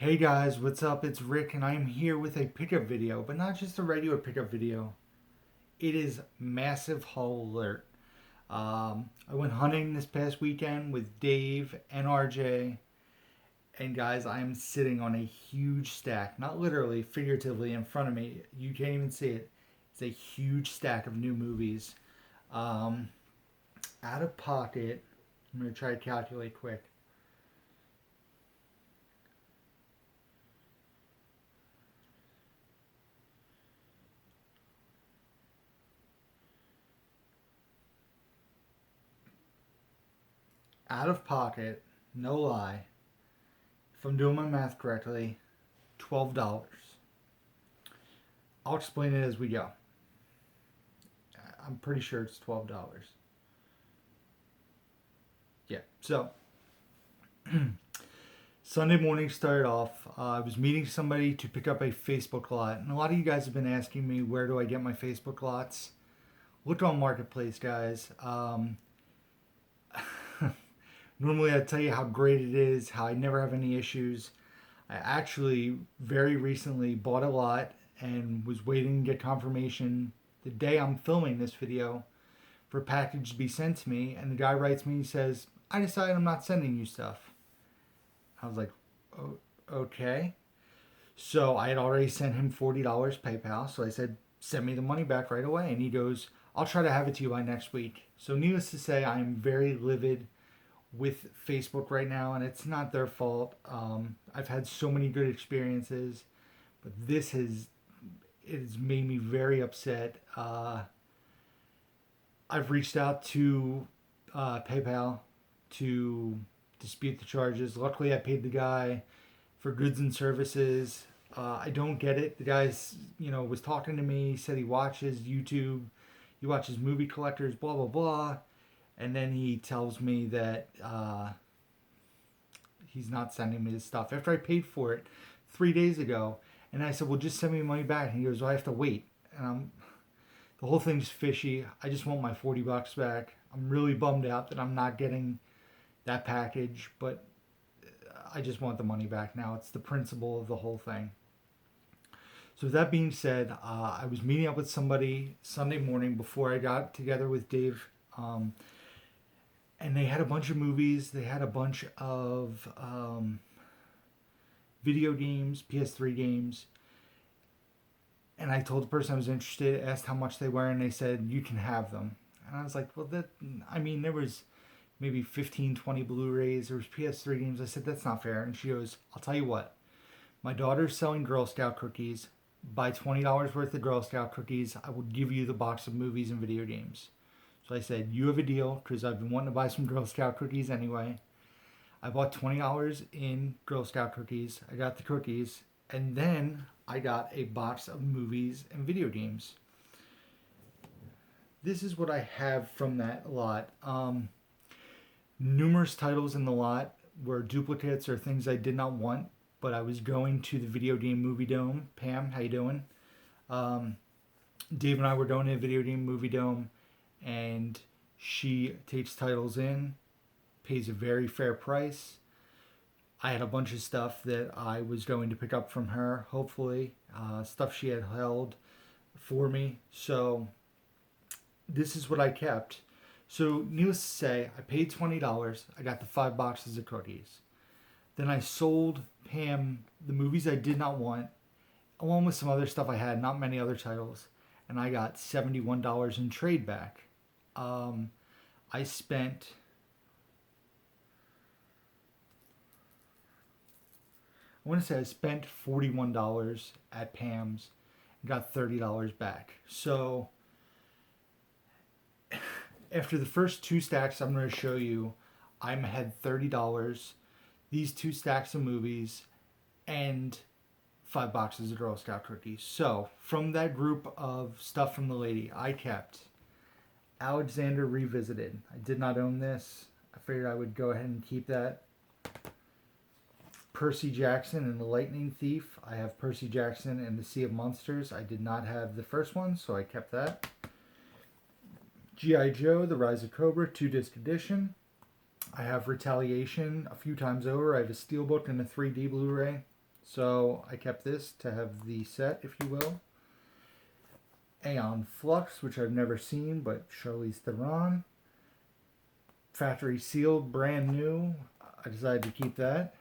Hey guys, what's up? It's Rick and I'm here with a pickup video, but not just a regular pickup video. It is massive haul alert. I went hunting this past weekend with Dave and RJ, and guys, I'm sitting on a huge stack, not literally, figuratively in front of me. You can't even see it. It's a huge stack of new movies. Um, Out of pocket, I'm going to try to calculate quick. Out of pocket, no lie, if I'm doing my math correctly, $12. I'll explain it as we go. I'm pretty sure it's $12. Yeah. So Sunday morning started off. I was meeting somebody to pick up a Facebook lot, and a lot of you guys have been asking me where do I get my Facebook lots. Look on Marketplace, guys. Normally, I tell you how great it is, how I never have any issues. I actually very recently bought a lot and was waiting to get confirmation the day I'm filming this video for a package to be sent to me. And the guy writes me and says, I decided I'm not sending you stuff. I was like, oh, okay. So I had already sent him $40 PayPal. So I said, send me the money back right away. And he goes, I'll try to have it to you by next week. So needless to say, I am very livid with Facebook right now, and it's not their fault. I've had so many good experiences, but this has made me very upset. I've reached out to PayPal to dispute the charges. Luckily, I paid the guy for goods and services. I don't get it. The guy's, was talking to me, said he watches YouTube, he watches movie collectors, blah, blah, blah. And then he tells me that he's not sending me this stuff after I paid for it 3 days ago. And I said, well, just send me money back. And he goes, well, I have to wait. And the whole thing's fishy. I just want my $40 back. I'm really bummed out that I'm not getting that package, but I just want the money back now. It's the principle of the whole thing. So with that being said, I was meeting up with somebody Sunday morning before I got together with Dave. And they had a bunch of movies. They had a bunch of video games, PS3 games. And I told the person I was interested, asked how much they were, and they said, you can have them. And I was like, well, there was maybe 15, 20 Blu-Rays. There was PS3 games. I said, that's not fair. And she goes, I'll tell you what. My daughter's selling Girl Scout cookies. Buy $20 worth of Girl Scout cookies. I will give you the box of movies and video games. So I said, you have a deal, because I've been wanting to buy some Girl Scout cookies anyway. I bought $20 in Girl Scout cookies. I got the cookies. And then I got a box of movies and video games. This is what I have from that lot. Numerous titles in the lot were duplicates or things I did not want, but I was going to the video game movie dome. Pam, how you doing? Dave and I were going to the video game movie dome, and she takes titles in, pays a very fair price. I had a bunch of stuff that I was going to pick up from her, hopefully, stuff she had held for me. So this is what I kept. So needless to say, I paid $20. I got the 5 boxes of cookies. Then I sold Pam the movies I did not want, along with some other stuff I had, not many other titles. And I got $71 in trade back. I spent I spent $41 at Pam's and got $30 back. So after the first 2 stacks I'm going to show you, I'm ahead $30. These 2 stacks of movies and 5 boxes of Girl Scout cookies. So from that group of stuff from the lady, I kept Alexander Revisited. I did not own this. I figured I would go ahead and keep that. Percy Jackson and the Lightning Thief. I have Percy Jackson and the Sea of Monsters. I did not have the first one, so I kept that. G.I. Joe, The Rise of Cobra, 2-disc edition. I have Retaliation a few times over. I have a Steelbook and a 3D Blu-ray. So I kept this to have the set, if you will. Aeon Flux, which I've never seen, but Charlize Theron. Factory sealed, brand new. I decided to keep that.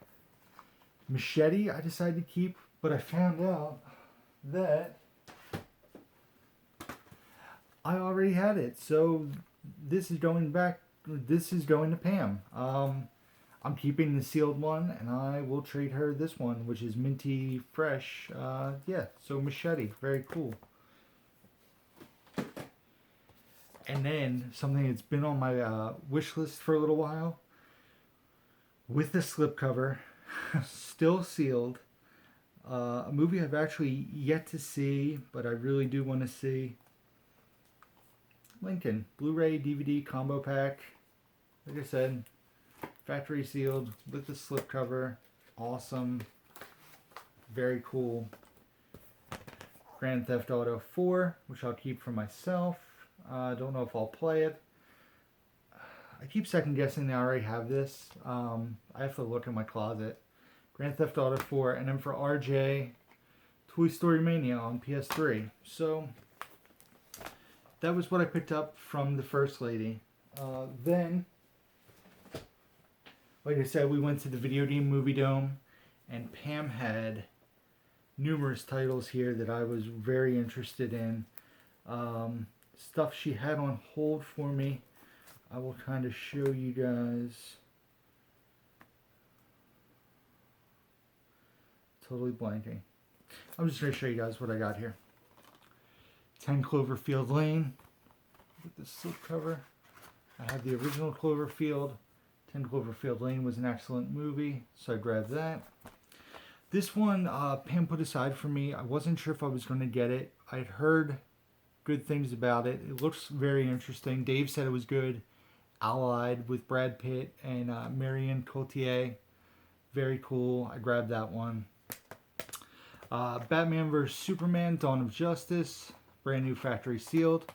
Machete, I decided to keep, but I found out that I already had it. So this is going back. This is going to Pam. I'm keeping the sealed one, and I will trade her this one, which is minty fresh. Yeah, so Machete, very cool. And then something that's been on my wish list for a little while, with the slipcover, still sealed. A movie I've actually yet to see, but I really do want to see. Lincoln, Blu-ray DVD combo pack. Like I said, factory sealed with the slipcover. Awesome. Very cool. Grand Theft Auto 4, which I'll keep for myself. I don't know if I'll play it. I keep second guessing that I already have this. I have to look in my closet. Grand Theft Auto 4, and then for RJ, Toy Story Mania on PS3. So that was what I picked up from the First Lady. Then, like I said, we went to the Video Game Movie Dome, and Pam had numerous titles here that I was very interested in. Stuff she had on hold for me. I will kind of show you guys. Totally blanking. I'm just going to show you guys what I got here. 10 Cloverfield Lane with the slipcover. I have the original Cloverfield. 10 Cloverfield Lane was an excellent movie, so I grabbed that. This one, Pam put aside for me. I wasn't sure if I was going to get it. I had heard good things about it. It looks very interesting. Dave said it was good. Allied with Brad Pitt and Marion Cotillard. Very cool. I grabbed that one. Batman vs. Superman, Dawn of Justice. Brand new factory sealed.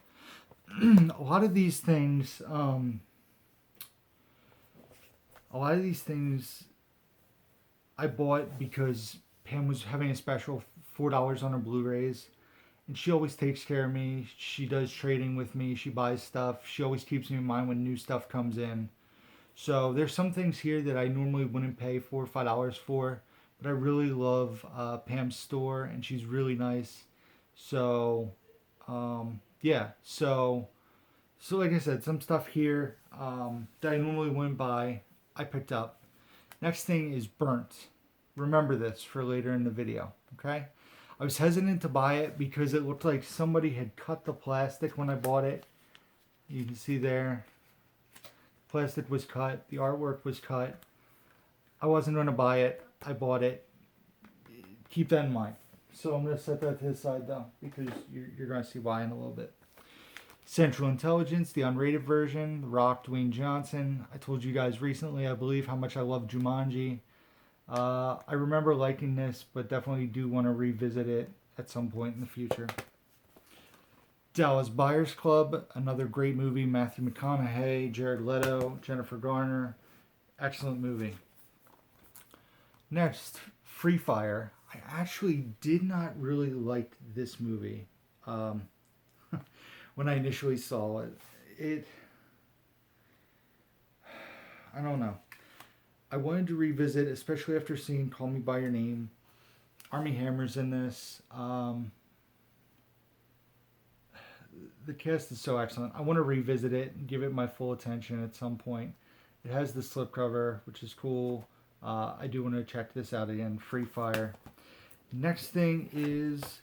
A lot of these things I bought because Pam was having a special $4 on her Blu-Rays. And she always takes care of me. She does trading with me. She buys stuff. She always keeps me in mind when new stuff comes in. So there's some things here that I normally wouldn't pay $4 or $5 for. But I really love Pam's store, and she's really nice. So, yeah. So like I said, some stuff here that I normally wouldn't buy, I picked up. Next thing is Burnt. Remember this for later in the video, okay? I was hesitant to buy it because it looked like somebody had cut the plastic when I bought it. You can see there, plastic was cut, the artwork was cut. I wasn't going to buy it. I bought it. Keep that in mind. So I'm going to set that to the side though, because you're going to see why in a little bit. Central Intelligence, the unrated version, The Rock, Dwayne Johnson. I told you guys recently, I believe, how much I love Jumanji. I remember liking this, but definitely do want to revisit it at some point in the future. Dallas Buyers Club, another great movie. Matthew McConaughey, Jared Leto, Jennifer Garner. Excellent movie. Next, Free Fire. I actually did not really like this movie when I initially saw it. I don't know. I wanted to revisit, especially after seeing Call Me By Your Name. Armie Hammer's in this. The cast is so excellent. I want to revisit it and give it my full attention at some point. It has the slipcover, which is cool. I do want to check this out again. Free Fire. Next thing is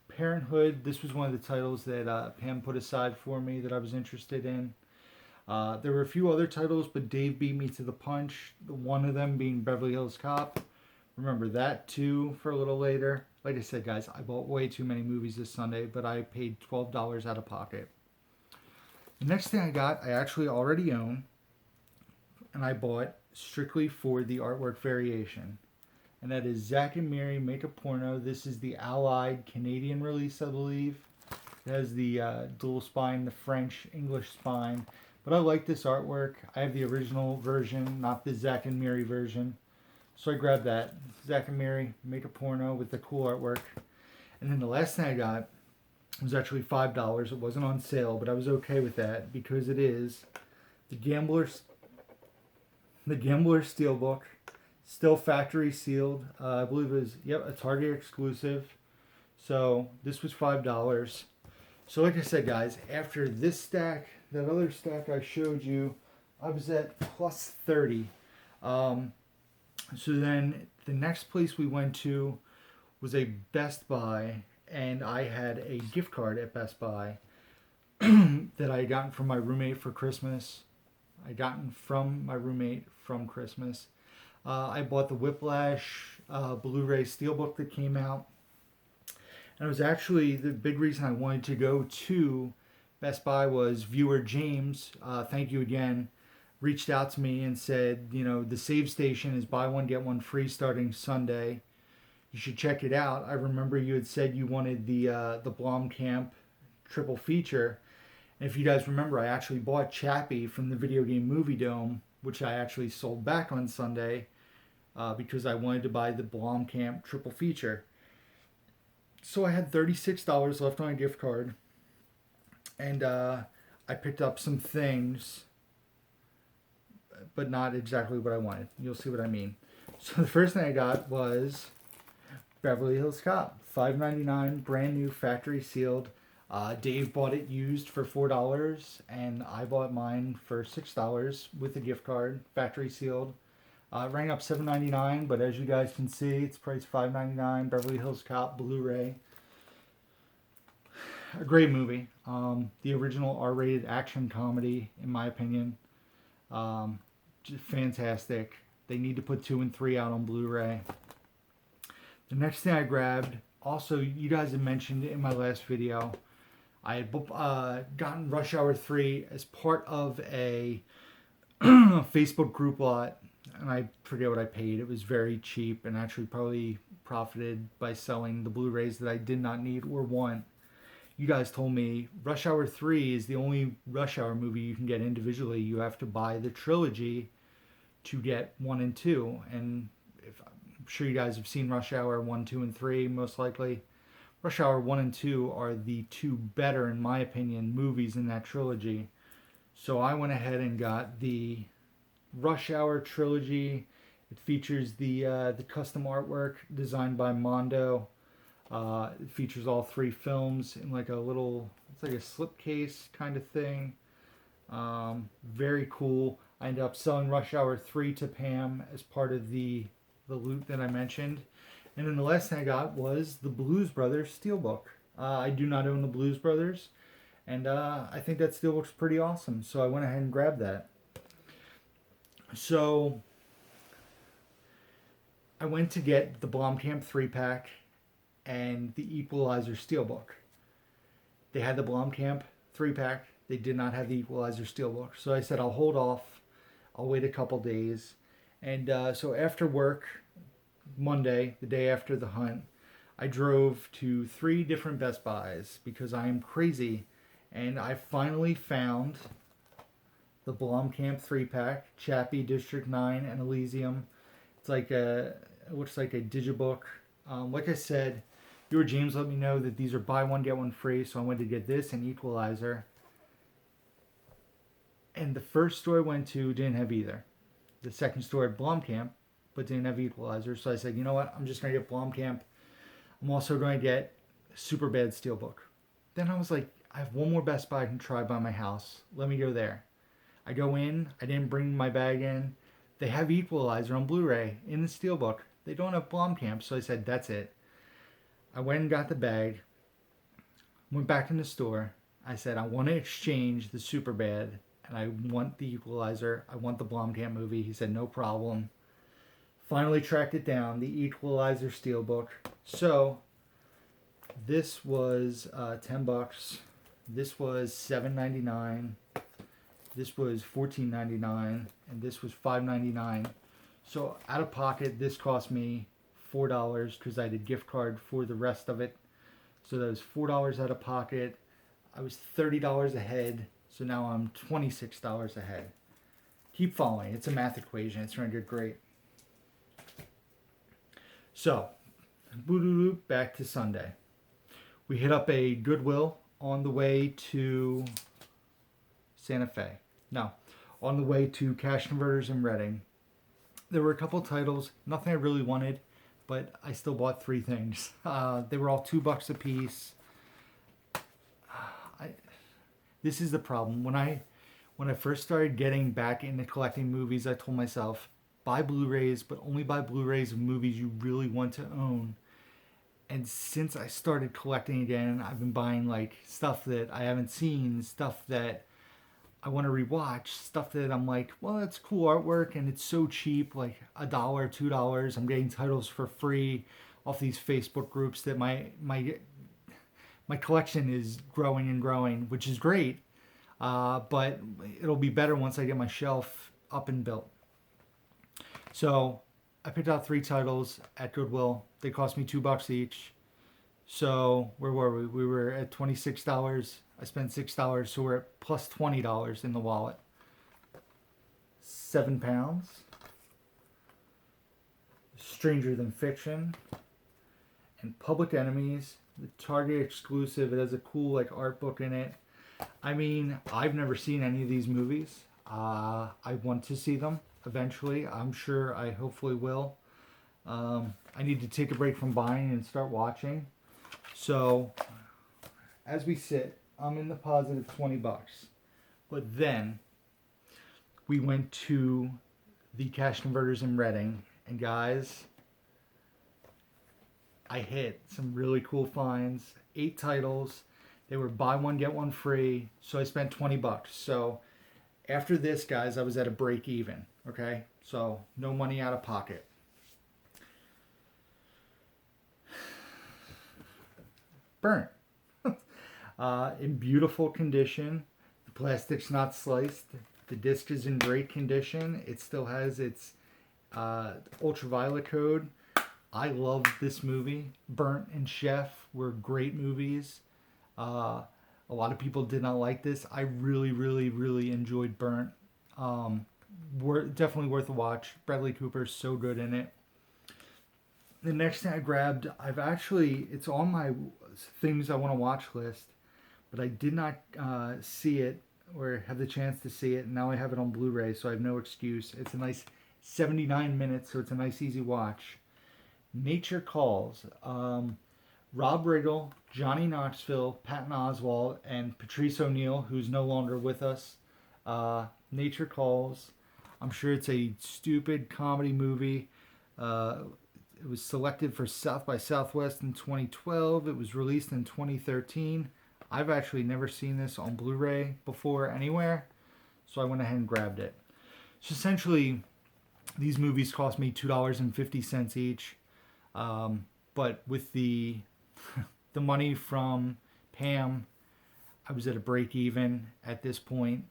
Parenthood. This was one of the titles that Pam put aside for me that I was interested in. There were a few other titles, but Dave beat me to the punch. One of them being Beverly Hills Cop. Remember that too for a little later. Like I said, guys, I bought way too many movies this Sunday, but I paid $12 out of pocket. The next thing I got, I actually already own, and I bought strictly for the artwork variation. And that is Zack and Miri Make a Porno. This is the Allied Canadian release, I believe. It has the dual spine, the French-English spine. But I like this artwork. I have the original version, not the Zack and Miri version. So I grabbed that. Zack and Mary Make a Porno with the cool artwork. And then the last thing I got was actually $5. It wasn't on sale, but I was okay with that because it is the Gambler Steelbook, still factory sealed. I believe it was, yep, a Target exclusive. So this was $5. So like I said, guys, after this stack, that other stack I showed you, I was at plus 30. So then the next place we went to was a Best Buy, and I had a gift card at Best Buy that I had gotten from my roommate for Christmas. I bought the Whiplash Blu-Ray Steelbook that came out. And it was actually the big reason I wanted to go to Best Buy was viewer James, thank you again, reached out to me and said, you know, the Save Station is buy one, get one free starting Sunday. You should check it out. I remember you had said you wanted the Blomkamp triple feature. And if you guys remember, I actually bought Chappie from the Video Game Movie Dome, which I actually sold back on Sunday because I wanted to buy the Blomkamp triple feature. So I had $36 left on a gift card. And I picked up some things, but not exactly what I wanted. You'll see what I mean. So the first thing I got was Beverly Hills Cop, $5.99, brand new, factory sealed. Dave bought it used for $4, and I bought mine for $6 with a gift card, factory sealed. It rang up $7.99, but as you guys can see, it's priced $5.99. Beverly Hills Cop Blu-ray. A great movie. The original R-rated action comedy, in my opinion. Just fantastic. They need to put 2 and 3 out on Blu-ray. The next thing I grabbed, also you guys had mentioned in my last video, I had gotten Rush Hour 3 as part of a Facebook group lot, and I forget what I paid. It was very cheap and actually probably profited by selling the Blu-rays that I did not need or want. You guys told me Rush Hour 3 is the only Rush Hour movie you can get individually. You have to buy the trilogy to get 1 and 2. And I'm sure you guys have seen Rush Hour 1, 2, and 3, most likely. Rush Hour 1 and 2 are the 2 better, in my opinion, movies in that trilogy. So I went ahead and got the Rush Hour trilogy. It features the custom artwork designed by Mondo. It features all 3 films in like a little, it's like a slipcase kind of thing. Very cool. I ended up selling Rush Hour 3 to Pam as part of the loot that I mentioned. And then the last thing I got was the Blues Brothers Steelbook. I do not own the Blues Brothers, and I think that Steelbook's pretty awesome, so I went ahead and grabbed that. So I went to get the Blomkamp 3-pack and the Equalizer Steelbook. They had the Blomkamp 3-pack. They did not have the Equalizer Steelbook. So I said, I'll hold off. I'll wait a couple days. And so after work, Monday, the day after the hunt, I drove to 3 different Best Buys because I am crazy. And I finally found the Blomkamp 3-pack, Chappie, District 9, and Elysium. It's like it looks like a digibook. Like I said, your James let me know that these are buy one, get one free, so I went to get this and Equalizer. And the first store I went to didn't have either. The second store had Blomkamp, but didn't have Equalizer. So I said, you know what, I'm just going to get Blomkamp. I'm also going to get Superbad Steelbook. Then I was like, I have one more Best Buy I can try by my house. Let me go there. I go in. I didn't bring my bag in. They have Equalizer on Blu-ray in the Steelbook. They don't have Blomkamp, so I said, that's it. I went and got the bag, went back in the store. I said, I want to exchange the Superbad, and I want the Equalizer. I want the Blomkamp movie. He said, no problem. Finally tracked it down, the Equalizer Steelbook. So this was $10. This was $7.99. This was $14.99, and this was $5.99. So out of pocket, this cost me $4 because I did gift card for the rest of it. So that was $4 out of pocket. I was $30 ahead, so now I'm $26 ahead. Keep following. It's a math equation. It's going to get great. So, back to Sunday. We hit up a Goodwill on the way to Santa Fe. No, on the way to Cash Converters in Reading. There were a couple titles, nothing I really wanted, but I still bought three things. They were all $2 a piece. This is the problem. When I first started getting back into collecting movies, I told myself, buy Blu-rays, but only buy Blu-rays of movies you really want to own. And since I started collecting again, I've been buying like stuff that I haven't seen, stuff that I want to rewatch, stuff that I'm like, well, it's cool artwork and it's so cheap, like $1, $2. I'm getting titles for free off these Facebook groups that my collection is growing and growing, which is great. But it'll be better once I get my shelf up and built. So I picked out three titles at Goodwill. They cost me $2 each. So where were we? We were at $26. I spent $6, so we're at plus $20 in the wallet. 7 pounds. Stranger Than Fiction. And Public Enemies. The Target exclusive. It has a cool like art book in it. I mean, I've never seen any of these movies. I want to see them eventually. I'm sure I hopefully will. I need to take a break from buying and start watching. So, as we sit, I'm in the positive $20. But then, we went to the Cash Converters in Reading. And guys, I hit some really cool finds. 8 titles. They were buy one, get one free. So I spent $20. So after this, guys, I was at a break even. Okay? So no money out of pocket. Burnt. In beautiful condition. The plastic's not sliced. The disc is in great condition. It still has its ultraviolet code. I love this movie. Burnt and Chef were great movies. A lot of people did not like this. I really, really, really enjoyed Burnt. Definitely worth a watch. Bradley Cooper's so good in it. The next thing I grabbed, it's on my things I want to watch list, but I did not see it or have the chance to see it. And now I have it on Blu-ray, so I have no excuse. It's a nice 79 minutes, so it's a nice, easy watch. Nature Calls. Rob Riggle, Johnny Knoxville, Patton Oswalt, and Patrice O'Neill, who's no longer with us. Nature Calls. I'm sure it's a stupid comedy movie. It was selected for South by Southwest in 2012. It was released in 2013. I've actually never seen this on Blu-ray before anywhere, so I went ahead and grabbed it. So essentially, these movies cost me $2.50 each. But with the money from Pam, I was at a break even at this point.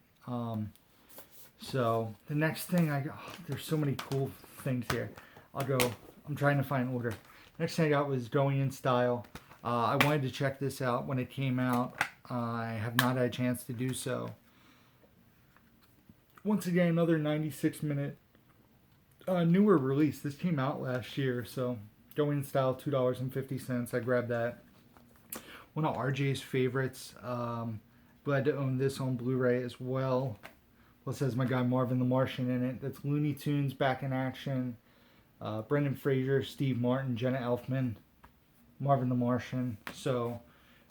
So the next thing there's so many cool things here. I'm trying to find order. Next thing I got was Going in Style. I wanted to check this out when it came out. I have not had a chance to do so. Once again, another 96-minute newer release. This came out last year, so Going in Style, $2.50. I grabbed that. One of RJ's favorites. Glad to own this on Blu-ray as well. Plus has my guy Marvin the Martian in it. That's Looney Tunes back in action. Brendan Fraser, Steve Martin, Jenna Elfman, Marvin the Martian. So,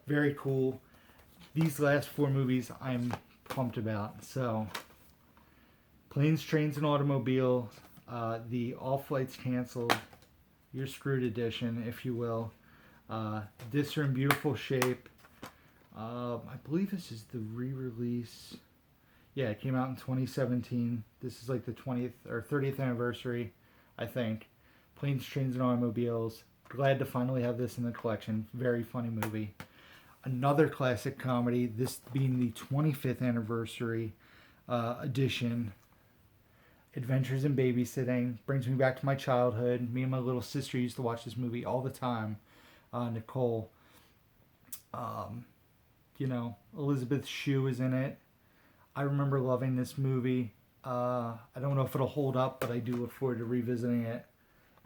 very cool. These last 4 movies I'm pumped about. So, Planes, Trains, and Automobiles. The All Flights Canceled. You're Screwed edition, if you will. Discs are in beautiful shape. I believe this is the re-release. Yeah, it came out in 2017. This is like the 20th or 30th anniversary, I think. Planes, Trains, and Automobiles. Glad to finally have this in the collection. Very funny movie. Another classic comedy, this being the 25th anniversary edition. Adventures in Babysitting. Brings me back to my childhood. Me and my little sister used to watch this movie all the time. Nicole. Elizabeth Shue is in it. I remember loving this movie. I don't know if it'll hold up, but I do look forward to revisiting it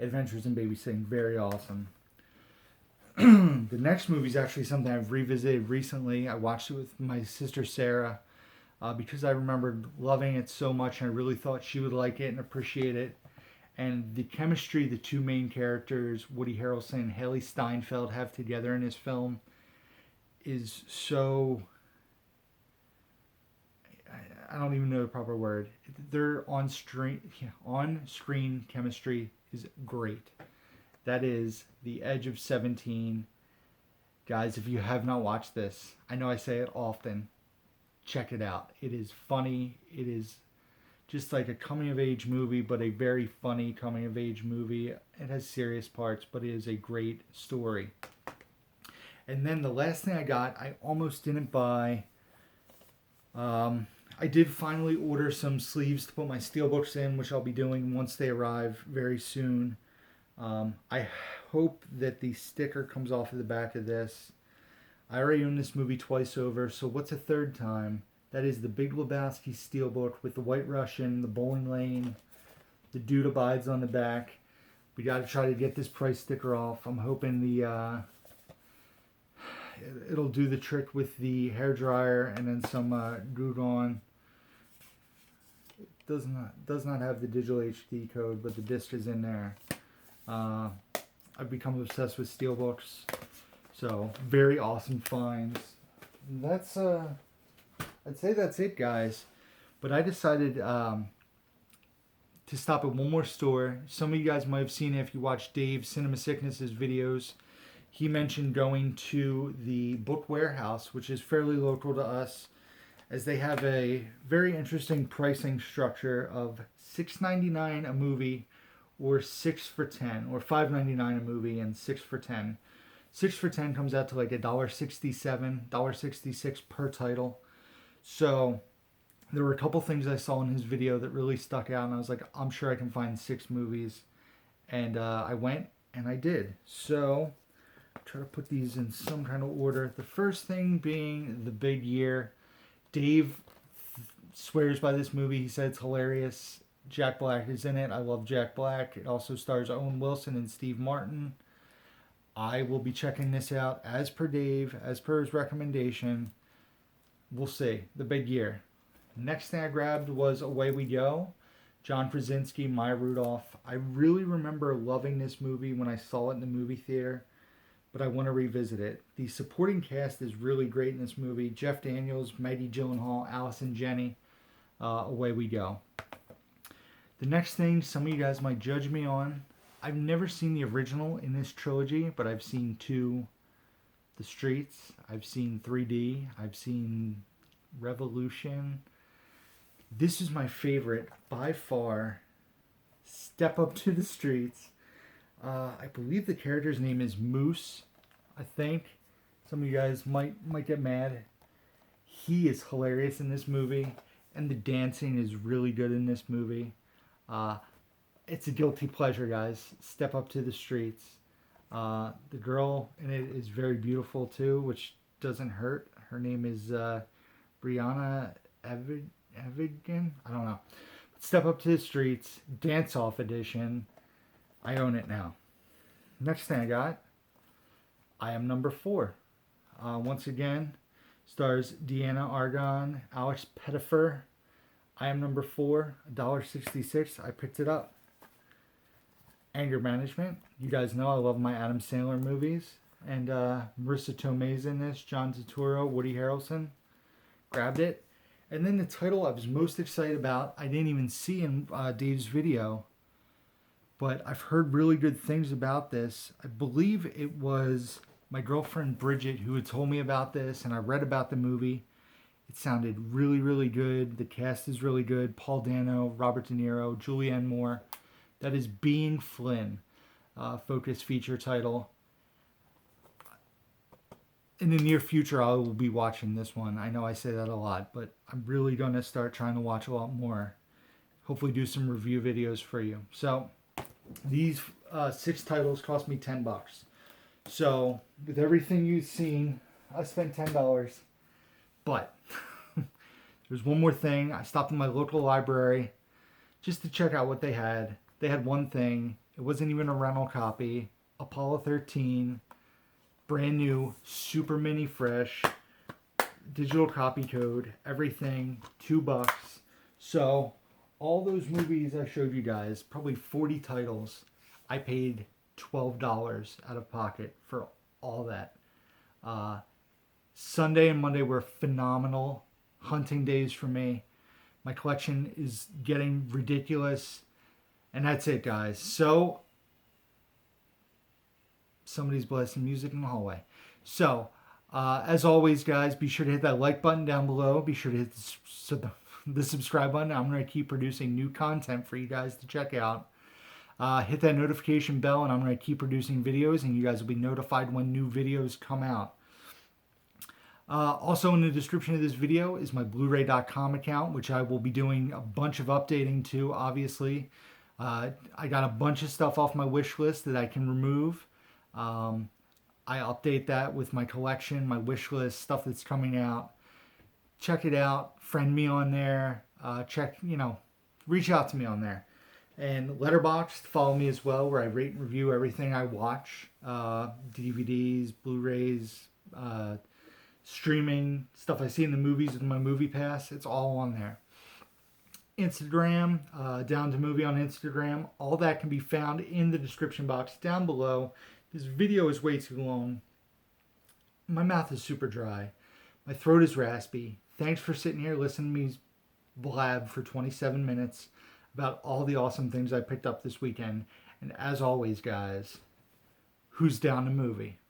Adventures in Babysitting. Very awesome. The next movie is actually something I've revisited recently. I watched it with my sister Sarah because I remembered loving it so much, and I really thought she would like it and appreciate it. And the chemistry the two main characters, Woody Harrelson and Haley Steinfeld, have together in this film is so... I don't even know the proper word. Their on-screen chemistry is great. That is The Edge of 17. Guys, if you have not watched this, I know I say it often, check it out. It is funny. It is just like a coming-of-age movie, but a very funny coming-of-age movie. It has serious parts, but it is a great story. And then the last thing I got, I almost didn't buy. I did finally order some sleeves to put my Steelbooks in, which I'll be doing once they arrive very soon. I hope that the sticker comes off of the back of this. I already own this movie twice over, so what's a third time? That is the Big Lebowski Steelbook with the White Russian, the bowling lane, the dude abides on the back. We got to try to get this price sticker off. I'm hoping it'll do the trick with the hairdryer and then some Goo Gone. It does not have the digital HD code, but the disc is in there. I've become obsessed with Steelbooks, so very awesome finds. That's I'd say that's it, guys. But I decided to stop at one more store. Some of you guys might have seen it if you watched Dave Cinema Sickness's videos. He mentioned going to the Book Warehouse, which is fairly local to us, as they have a very interesting pricing structure of $6.99 a movie, or 6 for $10, or $5.99 a movie and 6 for $10. 6 for $10 comes out to like $1.67, $1.66 per title. So there were a couple things I saw in his video that really stuck out, and I was like, I'm sure I can find 6 movies. And I went, and I did. So try to put these in some kind of order. The first thing being The Big Year. Dave swears by this movie. He said it's hilarious. Jack Black is in it. I love Jack Black. It also stars Owen Wilson and Steve Martin. I will be checking this out as per Dave, as per his recommendation. We'll see. The Big Year. Next thing I grabbed was Away We Go. John Krasinski, Maya Rudolph. I really remember loving this movie when I saw it in the movie theater, but I want to revisit it. The supporting cast is really great in this movie. Jeff Daniels, Maggie Gyllenhaal, Allison Janney. Away We Go. The next thing, some of you guys might judge me on. I've never seen the original in this trilogy, but I've seen 2, The Streets. I've seen 3D. I've seen Revolution. This is my favorite by far. Step Up to the Streets. I believe the character's name is Moose, I think. Some of you guys might get mad. He is hilarious in this movie, and the dancing is really good in this movie. It's a guilty pleasure, guys. Step Up to the Streets. The girl in it is very beautiful too, which doesn't hurt. Her name is Brianna Evigan. I don't know. Step Up to the Streets, Dance Off Edition. I own it now. Next thing I got, I Am Number 4. Once again, stars Deanna Argon, Alex Pettyfer. I Am Number 4, $1.66. I picked it up. Anger Management. You guys know I love my Adam Sandler movies. And Marissa Tomei's in this. John Turturro, Woody Harrelson. Grabbed it. And then the title I was most excited about, I didn't even see in Dave's video. But I've heard really good things about this. I believe it was my girlfriend Bridget who had told me about this, and I read about the movie. It sounded really, really good. The cast is really good. Paul Dano, Robert De Niro, Julianne Moore. That is Being Flynn, focus feature title. In the near future, I will be watching this one. I know I say that a lot, but I'm really going to start trying to watch a lot more. Hopefully do some review videos for you. So these 6 titles cost me $10. So with everything you've seen, I spent $10. But there's one more thing. I stopped in my local library just to check out what they had. They had one thing. It wasn't even a rental copy. Apollo 13, brand new, super mini fresh, digital copy code, everything, $2. So all those movies I showed you guys, probably 40 titles, I paid $12 out of pocket for all that. Sunday and Monday were phenomenal hunting days for me. My collection is getting ridiculous. And that's it, guys. So, somebody's blasting music in the hallway. So, as always, guys, be sure to hit that like button down below. Be sure to hit the subscribe button. I'm going to keep producing new content for you guys to check out. Hit that notification bell, and I'm going to keep producing videos, and you guys will be notified when new videos come out. Also in the description of this video is my Blu-Ray.com account, which I will be doing a bunch of updating to, obviously. I got a bunch of stuff off my wish list that I can remove. I update that with my collection, my wish list, stuff that's coming out. Check it out. Friend me on there. Reach out to me on there. And Letterboxd, follow me as well, where I rate and review everything I watch. DVDs, Blu-rays, streaming, stuff I see in the movies with my movie pass. It's all on there. Instagram, Down to Movie on Instagram. All that can be found in the description box down below. This video is way too long. My mouth is super dry. My throat is raspy. Thanks for sitting here listening to me blab for 27 minutes about all the awesome things I picked up this weekend. And as always, guys, who's down to movie?